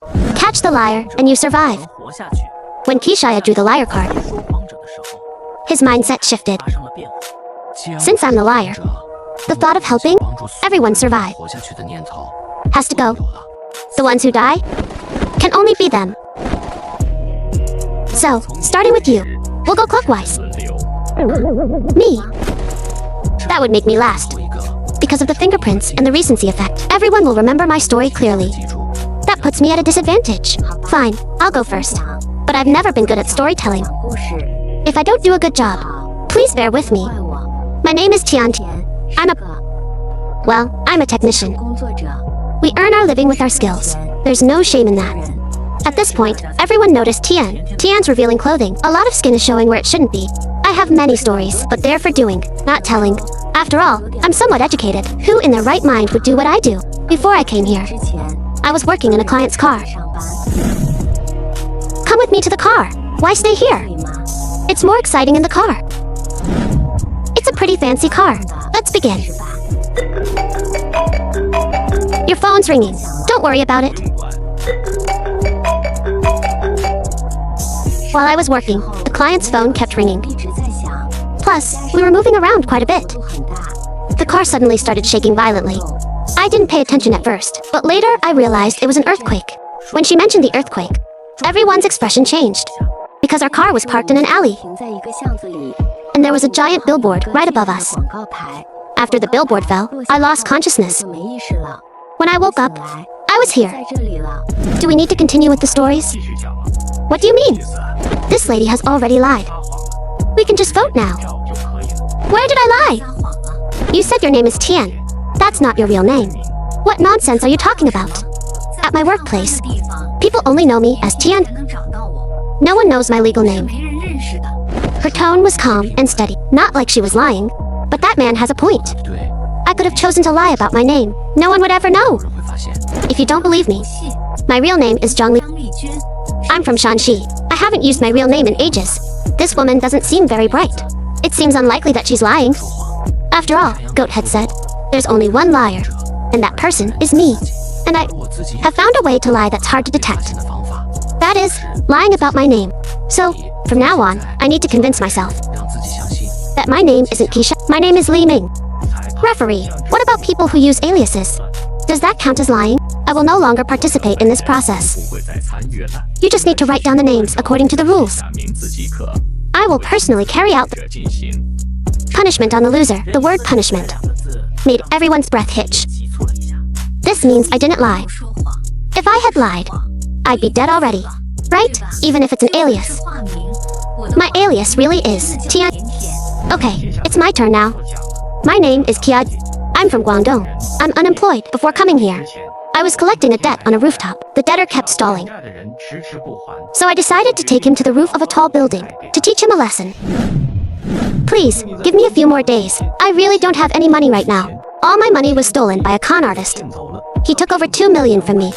Catch the liar, and you survive. When Kishaya drew the liar card, his mindset shifted. Since I'm the liar, the thought of helping everyone survive has to go. The ones who die can only be them. So, starting with you, we'll go clockwise. Me. That would make me last. Because of the fingerprints and the recency effect, everyone will remember my story clearly. That puts me at a disadvantage. Fine, I'll go first. But I've never been good at storytelling. If I don't do a good job, please bear with me. My name is Tian. I'm a technician. We earn our living with our skills. There's no shame in that. At this point, everyone noticed Tian. Tian's revealing clothing. A lot of skin is showing where it shouldn't be. I have many stories, but they're for doing, not telling. After all, I'm somewhat educated. Who in their right mind would do what I do? Before I came here, I was working in a client's car. Come with me to the car. Why stay here? It's more exciting in the car. It's a pretty fancy car. Let's begin. Your phone's ringing. Don't worry about it. While I was working, the client's phone kept ringing. Plus, we were moving around quite a bit. The car suddenly started shaking violently. I didn't pay attention at first, but later I realized it was an earthquake. When she mentioned the earthquake, everyone's expression changed. Because our car was parked in an alley. And there was a giant billboard right above us. After the billboard fell, I lost consciousness. When I woke up, I was here. Do we need to continue with the stories? What do you mean? This lady has already lied. We can just vote now. Where did I lie? You said your name is Tian. That's not your real name. What nonsense are you talking about? At my workplace, people only know me as Tian. No one knows my legal name. Her tone was calm and steady, not like she was lying. But that man has a point. I could have chosen to lie about my name. No one would ever know. If you don't believe me, my real name is Zhang Li. I'm from Shanxi. I haven't used my real name in ages. This woman doesn't seem very bright. It seems unlikely that she's lying. After all, Goathead said, there's only one liar, and that person is me. And I have found a way to lie that's hard to detect. That is, lying about my name. So, from now on, I need to convince myself that my name isn't Keisha. My name is Li Ming. Referee, what about people who use aliases? Does that count as lying? I will no longer participate in this process. You just need to write down the names according to the rules. I will personally carry out the punishment on the loser. The word punishment made everyone's breath hitch. This means I didn't lie. If I had lied, I'd be dead already. Right? Even if it's an alias. My alias really is Tian. Okay, it's my turn now. My name is Kia. I'm from Guangdong. I'm unemployed before coming here. I was collecting a debt on a rooftop. The debtor kept stalling. So I decided to take him to the roof of a tall building to teach him a lesson. Please, give me a few more days. I really don't have any money right now. All my money was stolen by a con artist. He took over 2 million from me.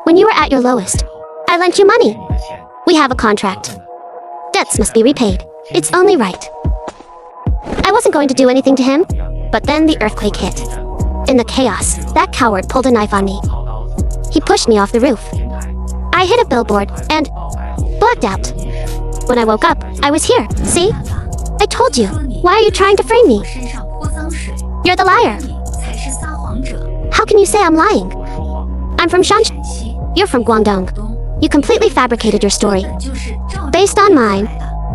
When you were at your lowest, I lent you money. We have a contract. Debts must be repaid. It's only right. I wasn't going to do anything to him, but then the earthquake hit. In the chaos, that coward pulled a knife on me. He pushed me off the roof. I hit a billboard and blacked out. When I woke up, I was here. See? I told you. Why are you trying to frame me? You're the liar. How can you say I'm lying? I'm from Shanxi. You're from Guangdong. You completely fabricated your story. Based on mine,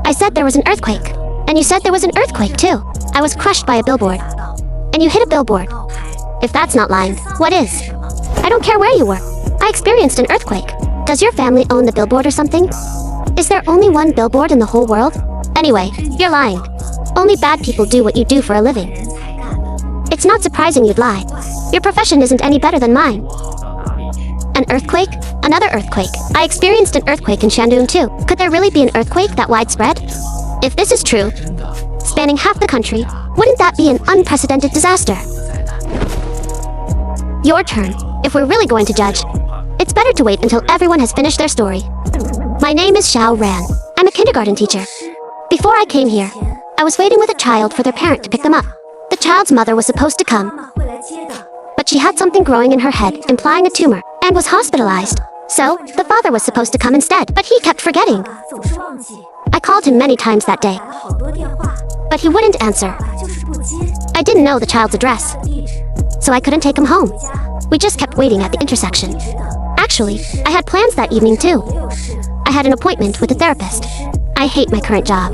I said there was an earthquake. And you said there was an earthquake too. I was crushed by a billboard. And you hit a billboard. If that's not lying, what is? I don't care where you were. I experienced an earthquake. Does your family own the billboard or something? Is there only one billboard in the whole world? Anyway, you're lying. Only bad people do what you do for a living. It's not surprising you'd lie. Your profession isn't any better than mine. An earthquake? Another earthquake. I experienced an earthquake in Shandong too. Could there really be an earthquake that widespread? If this is true, spanning half the country, wouldn't that be an unprecedented disaster? Your turn. If we're really going to judge, it's better to wait until everyone has finished their story. My name is Xiao Ran. I'm a kindergarten teacher. Before I came here, I was waiting with a child for their parent to pick them up. The child's mother was supposed to come, but she had something growing in her head, implying a tumor, and was hospitalized. So, the father was supposed to come instead, but he kept forgetting. I called him many times that day, but he wouldn't answer. I didn't know the child's address, so I couldn't take him home. We just kept waiting at the intersection. Actually, I had plans that evening too. I had an appointment with a therapist. I hate my current job,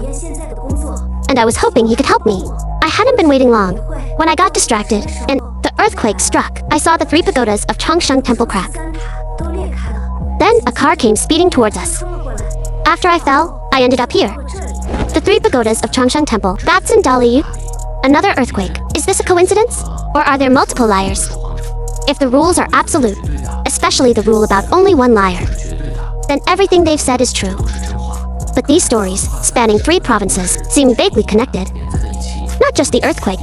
and I was hoping he could help me. I hadn't been waiting long when I got distracted and the earthquake struck. I saw the 3 pagodas of Changshan Temple crack. Then a car came speeding towards us. After I fell, I ended up here. The 3 pagodas of Changshan Temple. That's in Daliyu. Another earthquake. Is this a coincidence? Or are there multiple liars? If the rules are absolute, especially the rule about only one liar, then everything they've said is true. But these stories, spanning 3 provinces, seem vaguely connected. Not just the earthquake,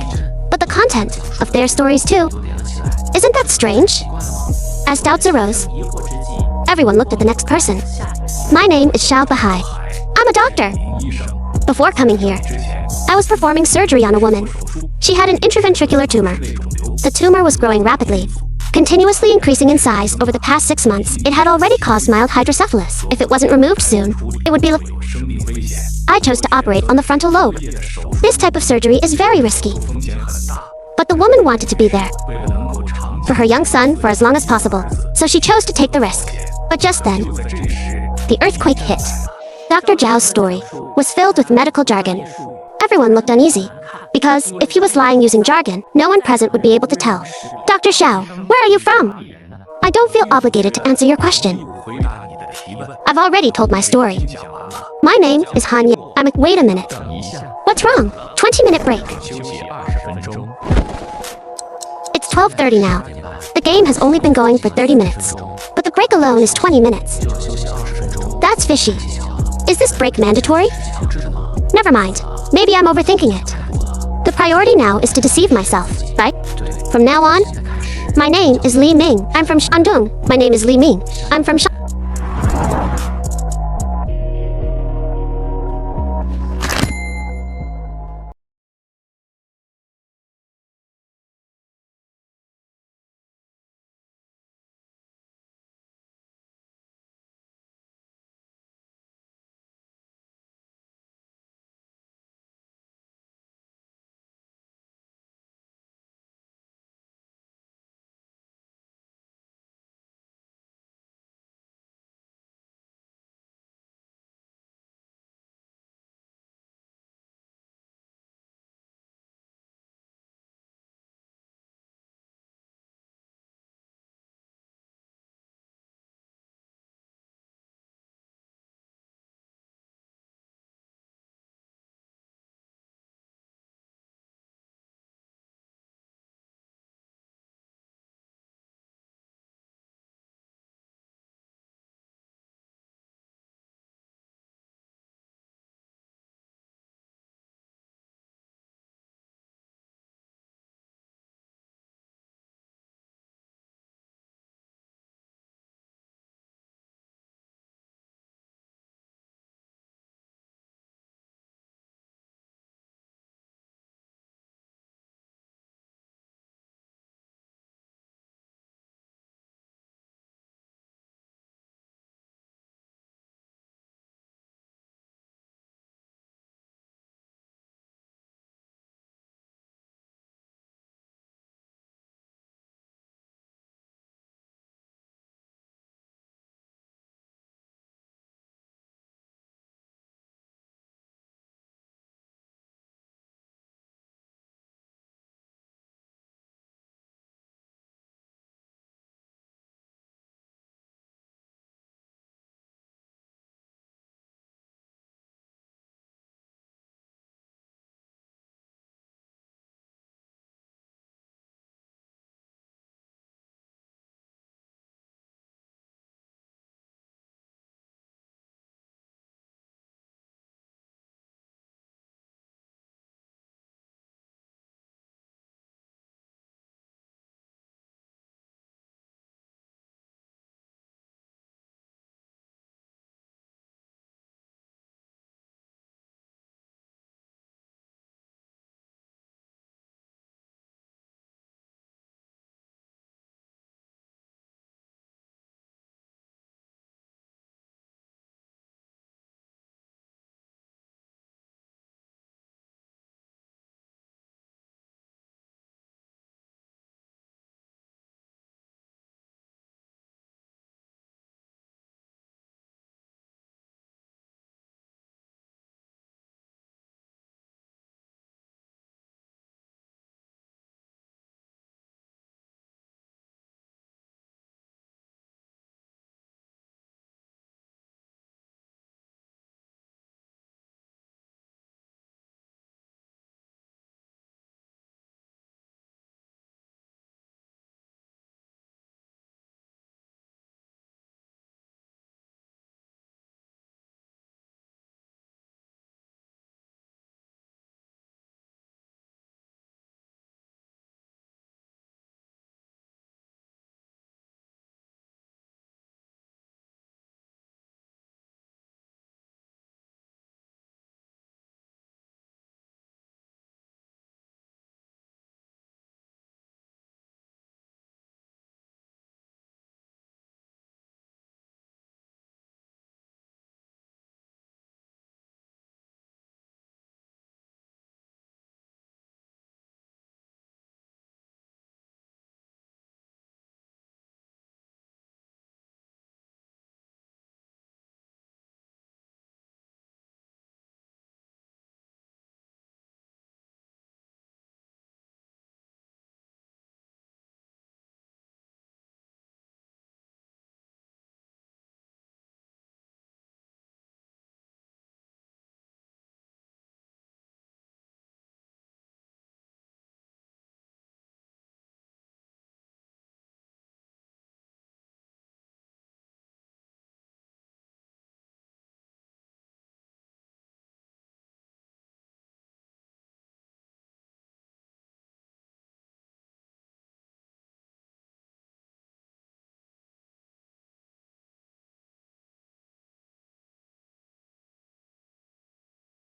but the content of their stories too. Isn't that strange? As doubts arose, everyone looked at the next person. My name is Xiao Bahai. I'm a doctor. Before coming here, I was performing surgery on a woman. She had an intraventricular tumor. The tumor was growing rapidly, continuously increasing in size over the past 6 months. It had already caused mild hydrocephalus. If it wasn't removed soon, it would be I chose to operate on the frontal lobe. This type of surgery is very risky. But the woman wanted to be there for her young son for as long as possible, so she chose to take the risk. But just then, the earthquake hit. Dr. Zhao's story was filled with medical jargon. Everyone looked uneasy, because if he was lying using jargon, no one present would be able to tell. Dr. Xiao, where are you from? I don't feel obligated to answer your question. I've already told my story. My name is Hanya. Wait a minute. What's wrong? 20-minute break. It's 12:30 now. The game has only been going for 30 minutes, but the break alone is 20 minutes. That's fishy. Is this break mandatory? Never mind. Maybe I'm overthinking it. The priority now is to deceive myself, right? From now on, my name is Li Ming. I'm from Shandong. My name is Li Ming. I'm from